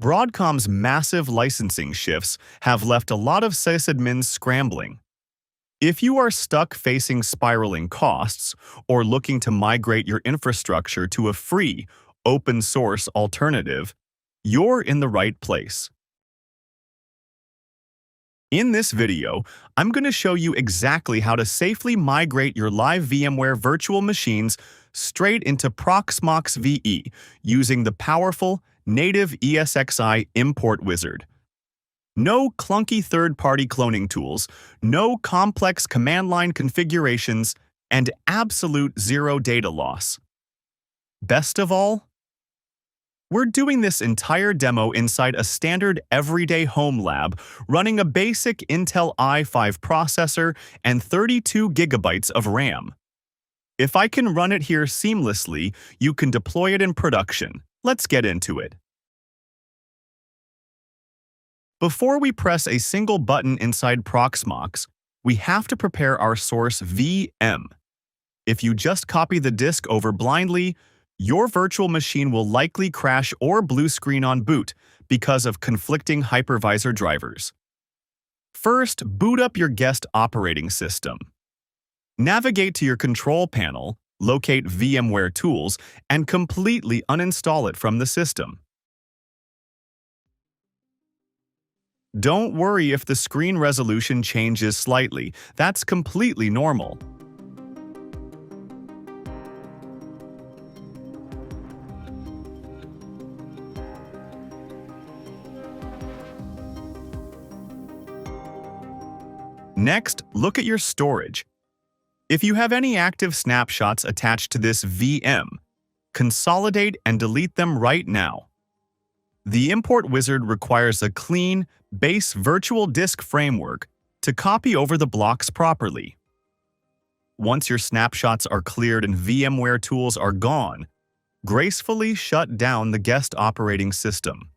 Broadcom's massive licensing shifts have left a lot of sysadmins scrambling. If you are stuck facing spiraling costs or looking to migrate your infrastructure to a free, open-source alternative, you're in the right place. In this video, I'm going to show you exactly how to safely migrate your live VMware virtual machines straight into Proxmox VE using the powerful, native ESXi Import Wizard. No clunky third-party cloning tools, no complex command line configurations, and absolute zero data loss. Best of all, we're doing this entire demo inside a standard everyday home lab running a basic Intel i5 processor and 32 gigabytes of RAM. If I can run it here seamlessly, you can deploy it in production. Let's get into it. Before we press a single button inside Proxmox, we have to prepare our source VM. If you just copy the disk over blindly, your virtual machine will likely crash or blue screen on boot because of conflicting hypervisor drivers. First, boot up your guest operating system. Navigate to your control panel, locate VMware Tools, and completely uninstall it from the system. Don't worry if the screen resolution changes slightly. That's completely normal. Next, look at your storage. If you have any active snapshots attached to this VM, consolidate and delete them right now. The Import Wizard requires a clean, base virtual disk framework to copy over the blocks properly. Once your snapshots are cleared and VMware tools are gone, gracefully shut down the guest operating system.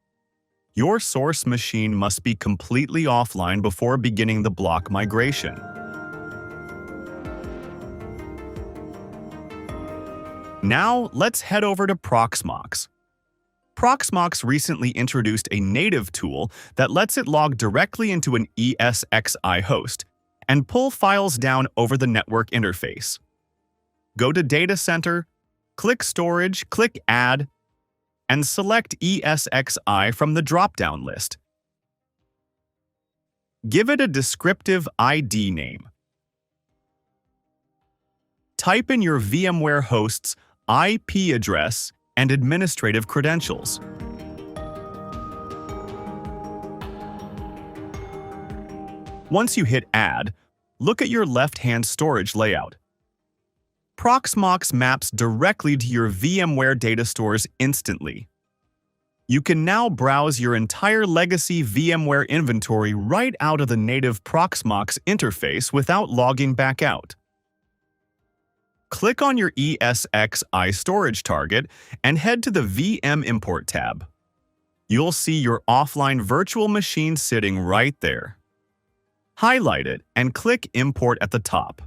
Your source machine must be completely offline before beginning the block migration. Now, let's head over to Proxmox. Proxmox recently introduced a native tool that lets it log directly into an ESXi host and pull files down over the network interface. Go to Data Center, click Storage, click Add, and select ESXi from the drop-down list. Give it a descriptive ID name. Type in your VMware host's IP address and administrative credentials. Once you hit Add, look at your left-hand storage layout. Proxmox maps directly to your VMware data stores instantly. You can now browse your entire legacy VMware inventory right out of the native Proxmox interface without logging back out. Click on your ESXi storage target and head to the VM Import tab. You'll see your offline virtual machine sitting right there. Highlight it and click Import at the top.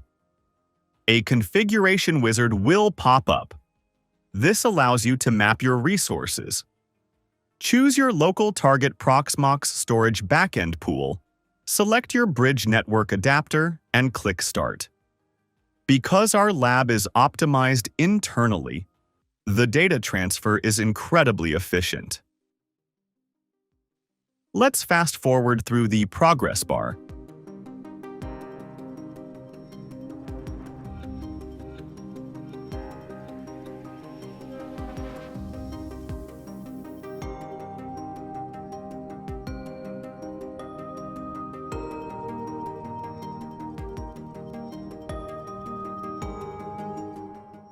A configuration wizard will pop up. This allows you to map your resources. Choose your local target Proxmox storage backend pool, select your bridge network adapter, and click Start. Because our lab is optimized internally, the data transfer is incredibly efficient. Let's fast forward through the progress bar.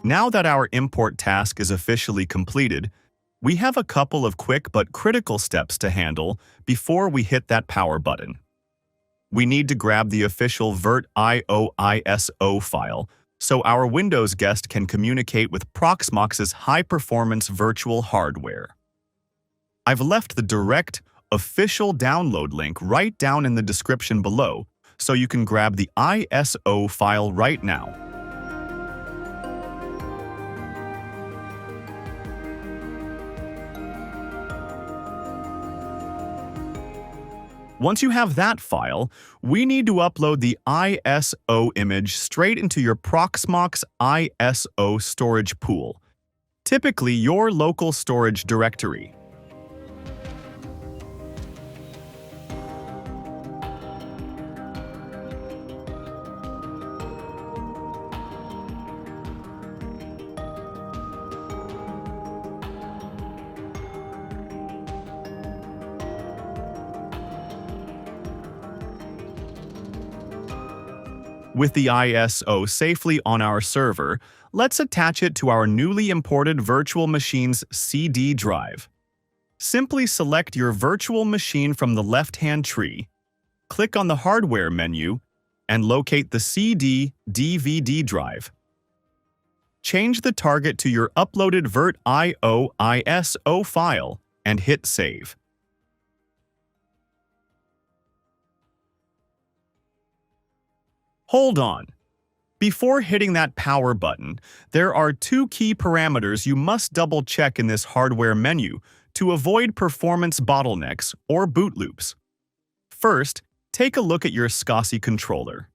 Now that our import task is officially completed, we have a couple of quick but critical steps to handle before we hit that power button. We need to grab the official VirtIO ISO file so our Windows guest can communicate with Proxmox's high-performance virtual hardware. I've left the direct, official download link right down in the description below so you can grab the ISO file right now. Once you have that file, we need to upload the ISO image straight into your Proxmox ISO storage pool, typically your local storage directory. With the ISO safely on our server, let's attach it to our newly imported virtual machine's CD drive. Simply select your virtual machine from the left-hand tree, click on the Hardware menu, and locate the CD/DVD drive. Change the target to your uploaded VirtIO ISO file and hit Save. Hold on. Before hitting that power button, there are two key parameters you must double-check in this hardware menu to avoid performance bottlenecks or boot loops. First, take a look at your SCSI controller.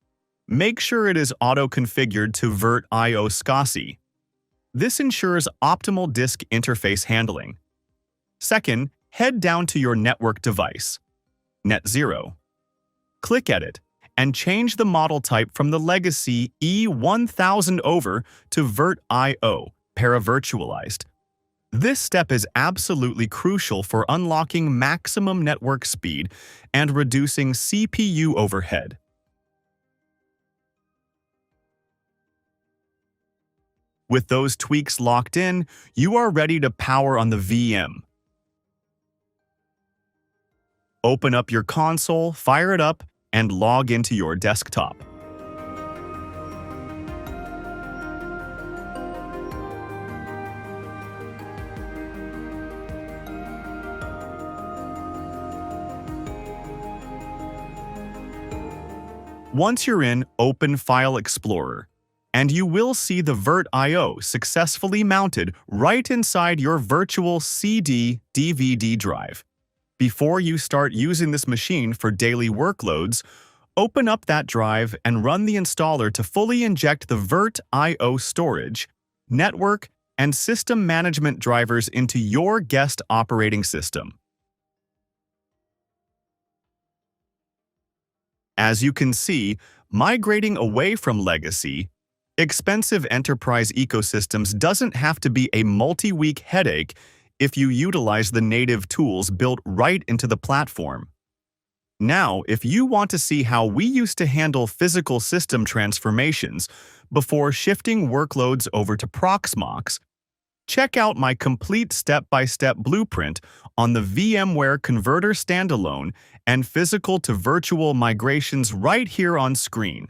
Make sure it is auto-configured to VirtIO SCSI. This ensures optimal disk interface handling. Second, head down to your network device, Net0. Click Edit, and change the model type from the legacy E1000 over to VirtIO, para-virtualized. This step is absolutely crucial for unlocking maximum network speed and reducing CPU overhead. With those tweaks locked in, you are ready to power on the VM. Open up your console, fire it up, and log into your desktop. Once you're in, open File Explorer, and you will see the VirtIO successfully mounted right inside your virtual CD/DVD drive. Before you start using this machine for daily workloads, open up that drive and run the installer to fully inject the VirtIO storage, network, and system management drivers into your guest operating system. As you can see, migrating away from legacy, expensive enterprise ecosystems doesn't have to be a multi-week headache if you utilize the native tools built right into the platform. Now, if you want to see how we used to handle physical system transformations before shifting workloads over to Proxmox, check out my complete step-by-step blueprint on the VMware Converter Standalone and physical to virtual migrations right here on screen.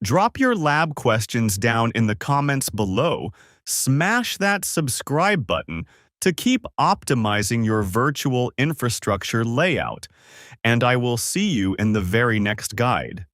Drop your lab questions down in the comments below. Smash that subscribe button to keep optimizing your virtual infrastructure layout, and I will see you in the very next guide.